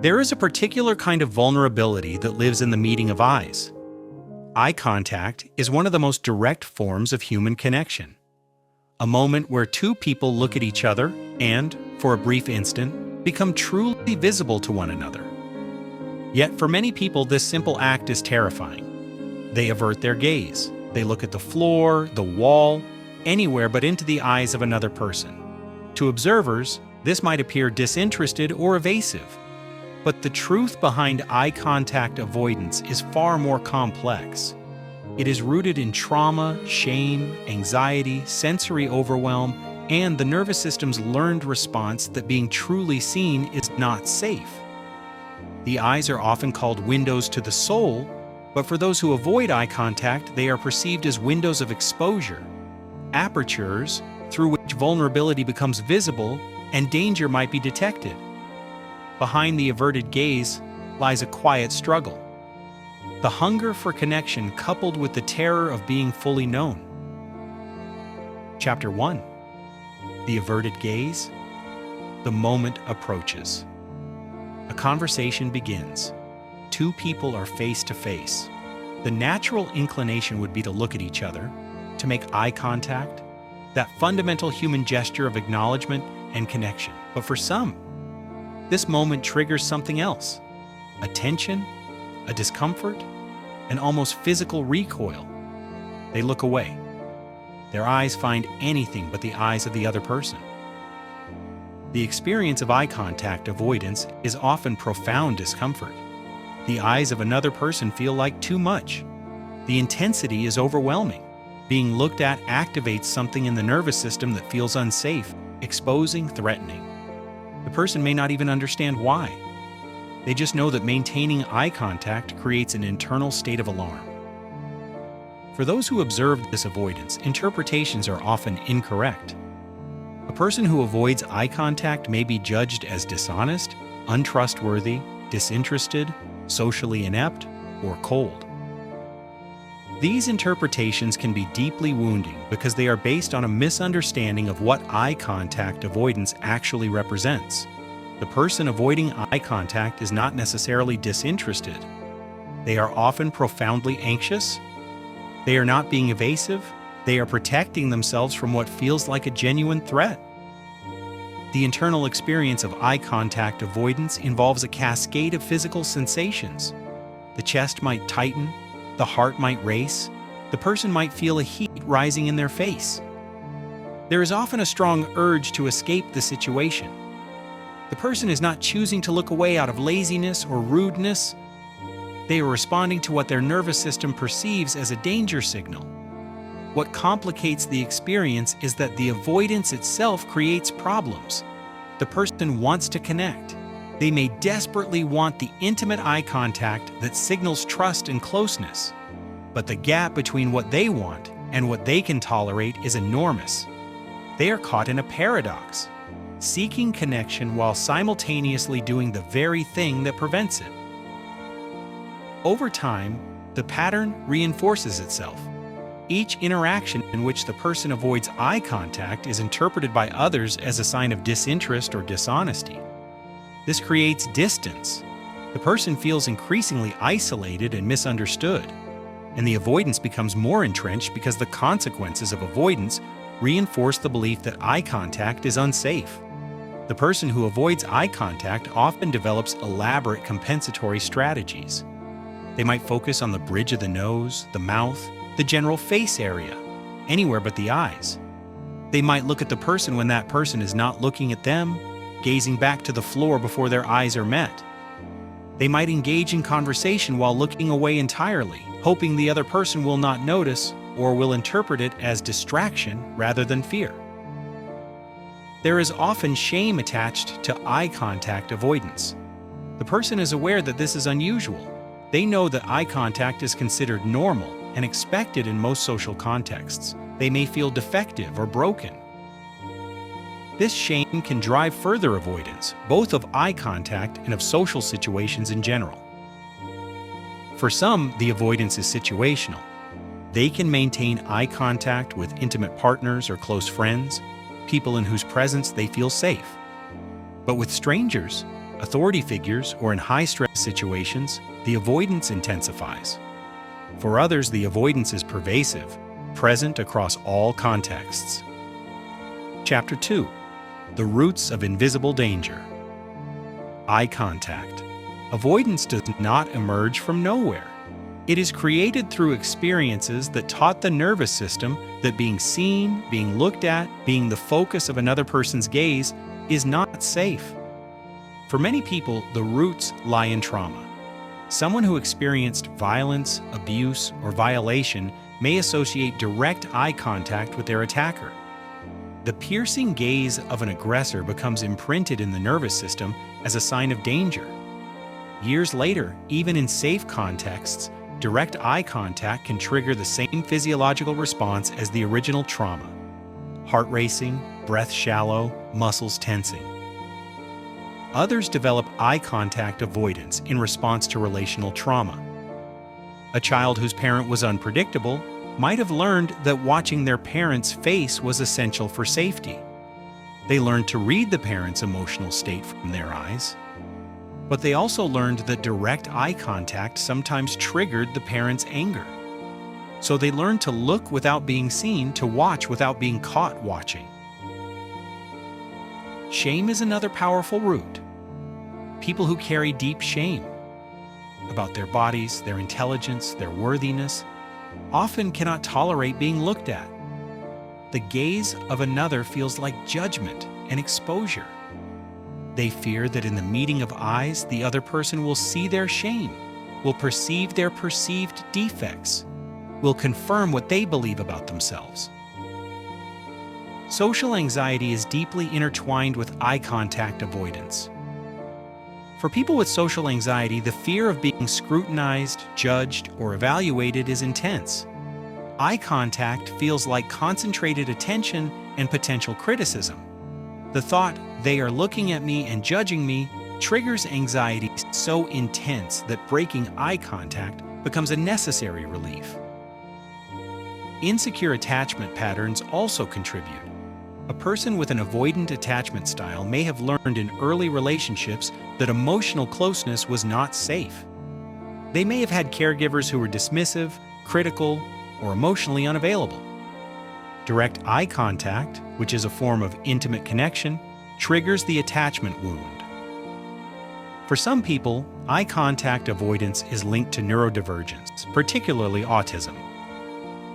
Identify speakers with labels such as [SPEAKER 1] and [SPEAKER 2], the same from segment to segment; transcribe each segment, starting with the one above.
[SPEAKER 1] There is a particular kind of vulnerability that lives in the meeting of eyes. Eye contact is one of the most direct forms of human connection. A moment where two people look at each other and, for a brief instant, become truly visible to one another. Yet for many people, this simple act is terrifying. They avert their gaze. They look at the floor, the wall, anywhere but into the eyes of another person. To observers, this might appear disinterested or evasive. But the truth behind eye contact avoidance is far more complex. It is rooted in trauma, shame, anxiety, sensory overwhelm, and the nervous system's learned response that being truly seen is not safe. The eyes are often called windows to the soul, but for those who avoid eye contact, they are perceived as windows of exposure, apertures through which vulnerability becomes visible and danger might be detected. Behind the averted gaze lies a quiet struggle. The hunger for connection coupled with the terror of being fully known. Chapter 1. The averted gaze. The moment approaches. A conversation begins. Two people are face to face. The natural inclination would be to look at each other, to make eye contact, that fundamental human gesture of acknowledgement and connection. But for some, this moment triggers something else. A tension, a discomfort, an almost physical recoil. They look away. Their eyes find anything but the eyes of the other person. The experience of eye contact avoidance is often profound discomfort. The eyes of another person feel like too much. The intensity is overwhelming. Being looked at activates something in the nervous system that feels unsafe, exposing, threatening. The person may not even understand why. They just know that maintaining eye contact creates an internal state of alarm. For those who observe this avoidance, interpretations are often incorrect. A person who avoids eye contact may be judged as dishonest, untrustworthy, disinterested, socially inept, or cold. These interpretations can be deeply wounding because they are based on a misunderstanding of what eye contact avoidance actually represents. The person avoiding eye contact is not necessarily disinterested. They are often profoundly anxious. They are not being evasive. They are protecting themselves from what feels like a genuine threat. The internal experience of eye contact avoidance involves a cascade of physical sensations. The chest might tighten. The heart might race. The person might feel a heat rising in their face. There is often a strong urge to escape the situation. The person is not choosing to look away out of laziness or rudeness. They are responding to what their nervous system perceives as a danger signal. What complicates the experience is that the avoidance itself creates problems. The person wants to connect. They may desperately want the intimate eye contact that signals trust and closeness. But the gap between what they want and what they can tolerate is enormous. They are caught in a paradox, seeking connection while simultaneously doing the very thing that prevents it. Over time, the pattern reinforces itself. Each interaction in which the person avoids eye contact is interpreted by others as a sign of disinterest or dishonesty. This creates distance. The person feels increasingly isolated and misunderstood, and the avoidance becomes more entrenched because the consequences of avoidance reinforce the belief that eye contact is unsafe. The person who avoids eye contact often develops elaborate compensatory strategies. They might focus on the bridge of the nose, the mouth, the general face area, anywhere but the eyes. They might look at the person when that person is not looking at them, gazing back to the floor before their eyes are met. They might engage in conversation while looking away entirely, hoping the other person will not notice or will interpret it as distraction rather than fear. There is often shame attached to eye contact avoidance. The person is aware that this is unusual. They know that eye contact is considered normal and expected in most social contexts. They may feel defective or broken. This shame can drive further avoidance, both of eye contact and of social situations in general. For some, the avoidance is situational. They can maintain eye contact with intimate partners or close friends, people in whose presence they feel safe. But with strangers, authority figures, or in high-stress situations, the avoidance intensifies. For others, the avoidance is pervasive, present across all contexts. Chapter 2. The Roots of Invisible Danger. Eye contact. Avoidance does not emerge from nowhere. It is created through experiences that taught the nervous system that being seen, being looked at, being the focus of another person's gaze is not safe. For many people, the roots lie in trauma. Someone who experienced violence, abuse, or violation may associate direct eye contact with their attacker. The piercing gaze of an aggressor becomes imprinted in the nervous system as a sign of danger. Years later, even in safe contexts, direct eye contact can trigger the same physiological response as the original trauma: heart racing, breath shallow, muscles tensing. Others develop eye contact avoidance in response to relational trauma. A child whose parent was unpredictable might have learned that watching their parent's face was essential for safety. They learned to read the parent's emotional state from their eyes. But they also learned that direct eye contact sometimes triggered the parent's anger. So they learned to look without being seen, to watch without being caught watching. Shame is another powerful root. People who carry deep shame about their bodies, their intelligence, their worthiness, often cannot tolerate being looked at. The gaze of another feels like judgment and exposure. They fear that in the meeting of eyes, the other person will see their shame, will perceive their perceived defects, will confirm what they believe about themselves. Social anxiety is deeply intertwined with eye contact avoidance. For people with social anxiety, the fear of being scrutinized, judged, or evaluated is intense. Eye contact feels like concentrated attention and potential criticism. The thought, "they are looking at me and judging me," triggers anxiety so intense that breaking eye contact becomes a necessary relief. Insecure attachment patterns also contribute. A person with an avoidant attachment style may have learned in early relationships that emotional closeness was not safe. They may have had caregivers who were dismissive, critical, or emotionally unavailable. Direct eye contact, which is a form of intimate connection, triggers the attachment wound. For some people, eye contact avoidance is linked to neurodivergence, particularly autism.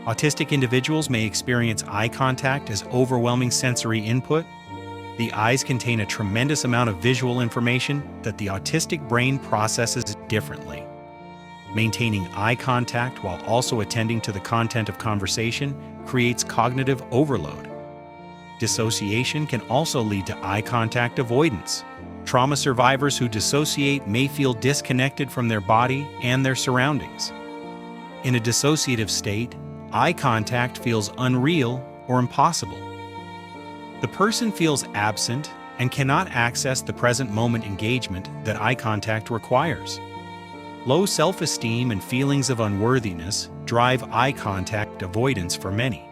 [SPEAKER 1] Autistic individuals may experience eye contact as overwhelming sensory input. The eyes contain a tremendous amount of visual information that the autistic brain processes differently. Maintaining eye contact while also attending to the content of conversation creates cognitive overload. Dissociation can also lead to eye contact avoidance. Trauma survivors who dissociate may feel disconnected from their body and their surroundings. In a dissociative state, eye contact feels unreal or impossible. The person feels absent and cannot access the present moment engagement that eye contact requires. Low self-esteem and feelings of unworthiness drive eye contact avoidance for many.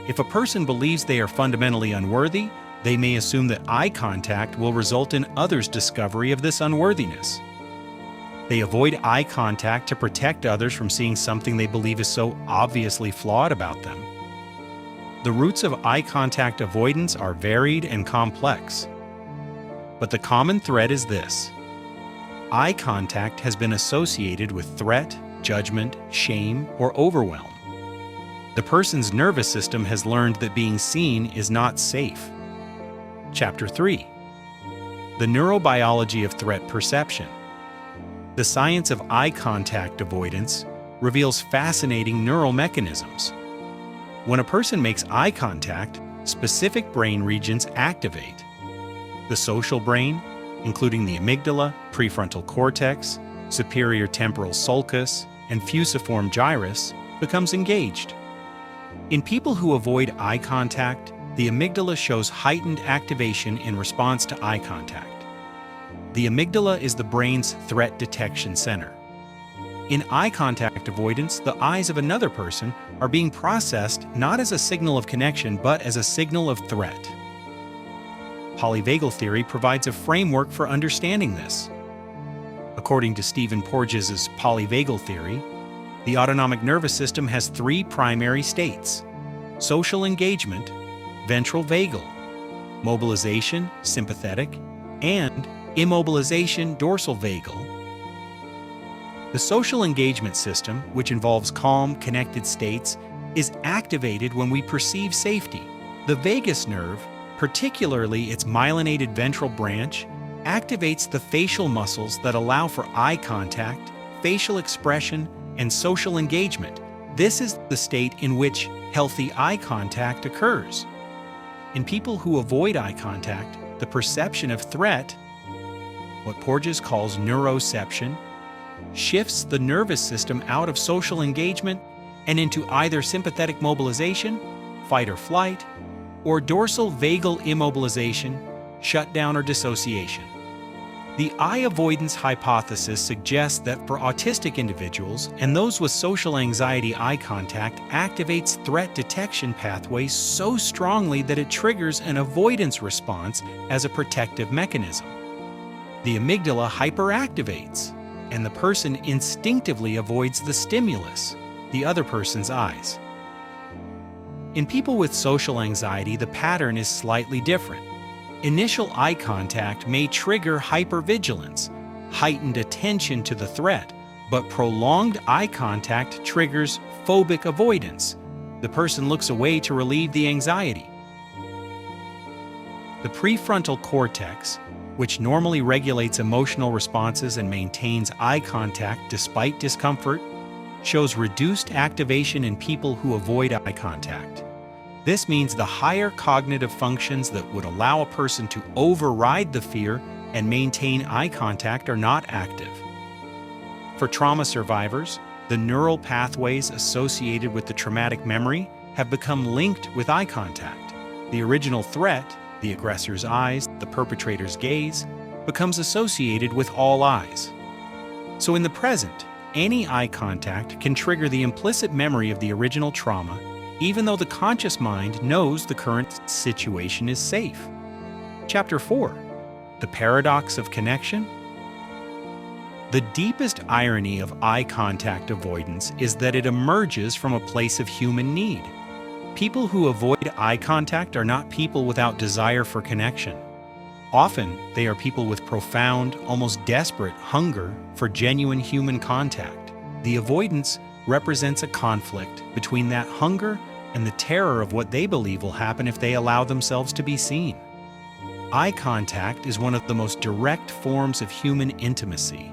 [SPEAKER 1] If a person believes they are fundamentally unworthy, they may assume that eye contact will result in others' discovery of this unworthiness. They avoid eye contact to protect others from seeing something they believe is so obviously flawed about them. The roots of eye contact avoidance are varied and complex. But the common thread is this: eye contact has been associated with threat, judgment, shame, or overwhelm. The person's nervous system has learned that being seen is not safe. Chapter 3. The neurobiology of threat perception. The science of eye contact avoidance reveals fascinating neural mechanisms. When a person makes eye contact, specific brain regions activate. The social brain, including the amygdala, prefrontal cortex, superior temporal sulcus, and fusiform gyrus, becomes engaged. In people who avoid eye contact, the amygdala shows heightened activation in response to eye contact. The amygdala is the brain's threat detection center. In eye contact avoidance, the eyes of another person are being processed not as a signal of connection, but as a signal of threat. Polyvagal theory provides a framework for understanding this. According to Stephen Porges' polyvagal theory, the autonomic nervous system has three primary states: social engagement, ventral vagal, mobilization, sympathetic, and immobilization, dorsal vagal. The social engagement system, which involves calm, connected states, is activated when we perceive safety. The vagus nerve, particularly its myelinated ventral branch, activates the facial muscles that allow for eye contact, facial expression, and social engagement. This is the state in which healthy eye contact occurs. In people who avoid eye contact, the perception of threat, what Porges calls neuroception, shifts the nervous system out of social engagement and into either sympathetic mobilization, fight or flight, or dorsal vagal immobilization, shutdown or dissociation. The eye avoidance hypothesis suggests that for autistic individuals and those with social anxiety, eye contact activates threat detection pathways so strongly that it triggers an avoidance response as a protective mechanism. The amygdala hyperactivates, and the person instinctively avoids the stimulus, the other person's eyes. In people with social anxiety, the pattern is slightly different. Initial eye contact may trigger hypervigilance, heightened attention to the threat, but prolonged eye contact triggers phobic avoidance. The person looks away to relieve the anxiety. The prefrontal cortex, which normally regulates emotional responses and maintains eye contact despite discomfort, shows reduced activation in people who avoid eye contact. This means the higher cognitive functions that would allow a person to override the fear and maintain eye contact are not active. For trauma survivors, the neural pathways associated with the traumatic memory have become linked with eye contact. The original threat, the aggressor's eyes, the perpetrator's gaze, becomes associated with all eyes. So in the present, any eye contact can trigger the implicit memory of the original trauma, even though the conscious mind knows the current situation is safe. Chapter 4. The Paradox of Connection. The deepest irony of eye contact avoidance is that it emerges from a place of human need. People who avoid eye contact are not people without desire for connection. Often, they are people with profound, almost desperate hunger for genuine human contact. The avoidance represents a conflict between that hunger and the terror of what they believe will happen if they allow themselves to be seen. Eye contact is one of the most direct forms of human intimacy.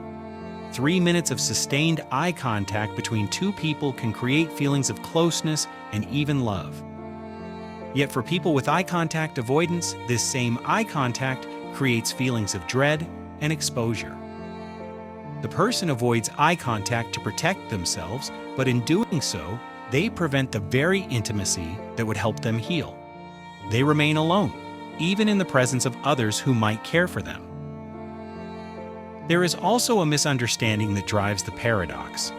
[SPEAKER 1] 3 minutes of sustained eye contact between two people can create feelings of closeness and even love. Yet for people with eye contact avoidance, this same eye contact creates feelings of dread and exposure. The person avoids eye contact to protect themselves, but in doing so, they prevent the very intimacy that would help them heal. They remain alone, even in the presence of others who might care for them. There is also a misunderstanding that drives the paradox.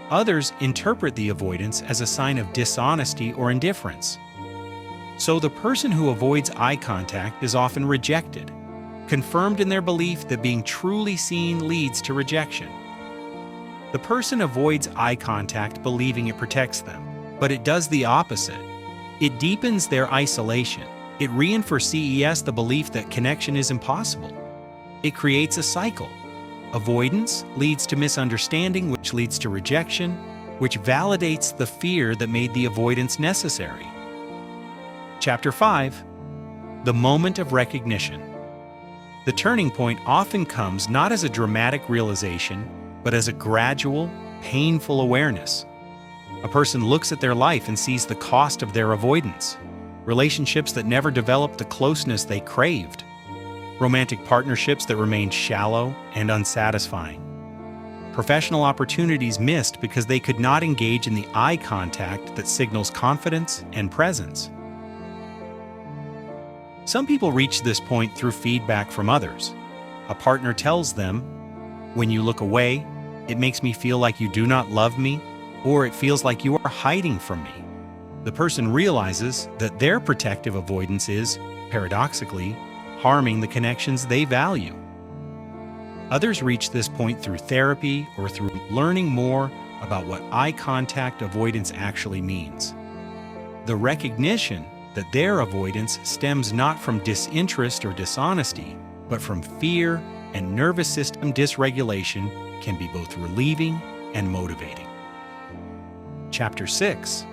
[SPEAKER 1] Others interpret the avoidance as a sign of dishonesty or indifference. So the person who avoids eye contact is often rejected, confirmed in their belief that being truly seen leads to rejection. The person avoids eye contact believing it protects them, but it does the opposite. It deepens their isolation. It reinforces the belief that connection is impossible. It creates a cycle. Avoidance leads to misunderstanding, which leads to rejection, which validates the fear that made the avoidance necessary. Chapter 5. The Moment of Recognition. The turning point often comes not as a dramatic realization, but as a gradual, painful awareness. A person looks at their life and sees the cost of their avoidance. Relationships that never developed the closeness they craved. Romantic partnerships that remained shallow and unsatisfying. Professional opportunities missed because they could not engage in the eye contact that signals confidence and presence. Some people reach this point through feedback from others. A partner tells them, "When you look away, it makes me feel like you do not love me, or it feels like you are hiding from me." The person realizes that their protective avoidance is, paradoxically, harming the connections they value. Others reach this point through therapy or through learning more about what eye contact avoidance actually means. The recognition that their avoidance stems not from disinterest or dishonesty, but from fear and nervous system dysregulation can be both relieving and motivating. Chapter 6: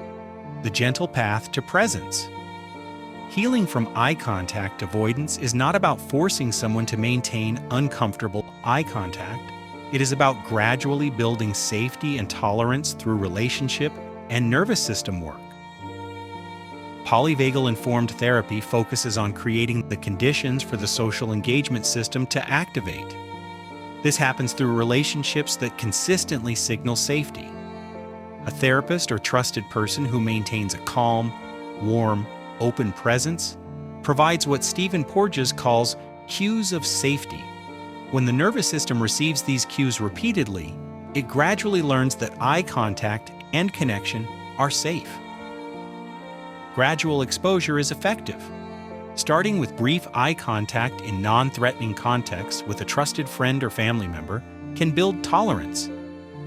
[SPEAKER 1] The Gentle Path to Presence. Healing from eye contact avoidance is not about forcing someone to maintain uncomfortable eye contact. It is about gradually building safety and tolerance through relationship and nervous system work. Polyvagal-informed therapy focuses on creating the conditions for the social engagement system to activate. This happens through relationships that consistently signal safety. A therapist or trusted person who maintains a calm, warm, open presence provides what Stephen Porges calls cues of safety. When the nervous system receives these cues repeatedly, it gradually learns that eye contact and connection are safe. Gradual exposure is effective. Starting with brief eye contact in non-threatening contexts with a trusted friend or family member can build tolerance.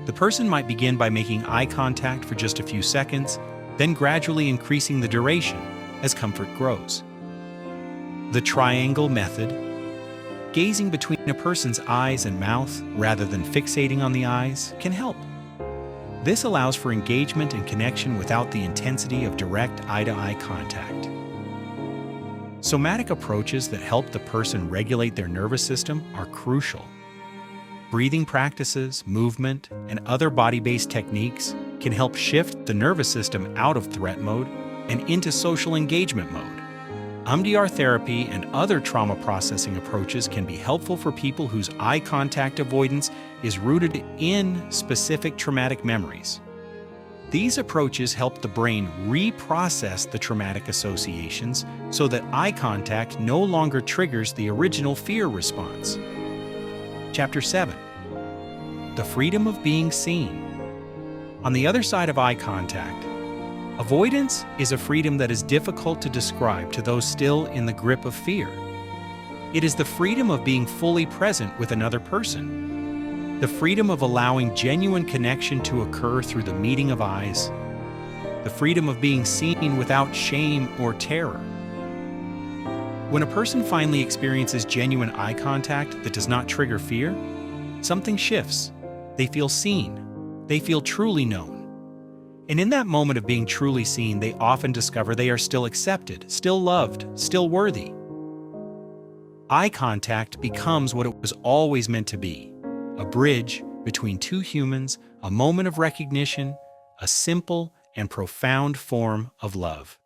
[SPEAKER 1] The person might begin by making eye contact for just a few seconds, then gradually increasing the duration as comfort grows. The triangle method, gazing between a person's eyes and mouth rather than fixating on the eyes, can help. This allows for engagement and connection without the intensity of direct eye-to-eye contact. Somatic approaches that help the person regulate their nervous system are crucial. Breathing practices, movement, and other body-based techniques can help shift the nervous system out of threat mode and into social engagement mode. EMDR therapy and other trauma processing approaches can be helpful for people whose eye contact avoidance is rooted in specific traumatic memories. These approaches help the brain reprocess the traumatic associations so that eye contact no longer triggers the original fear response. Chapter 7: The Freedom of Being Seen. On the other side of eye contact, avoidance is a freedom that is difficult to describe to those still in the grip of fear. It is the freedom of being fully present with another person, the freedom of allowing genuine connection to occur through the meeting of eyes, the freedom of being seen without shame or terror. When a person finally experiences genuine eye contact that does not trigger fear, something shifts. They feel seen. They feel truly known. And in that moment of being truly seen, they often discover they are still accepted, still loved, still worthy. Eye contact becomes what it was always meant to be: a bridge between two humans, a moment of recognition, a simple and profound form of love.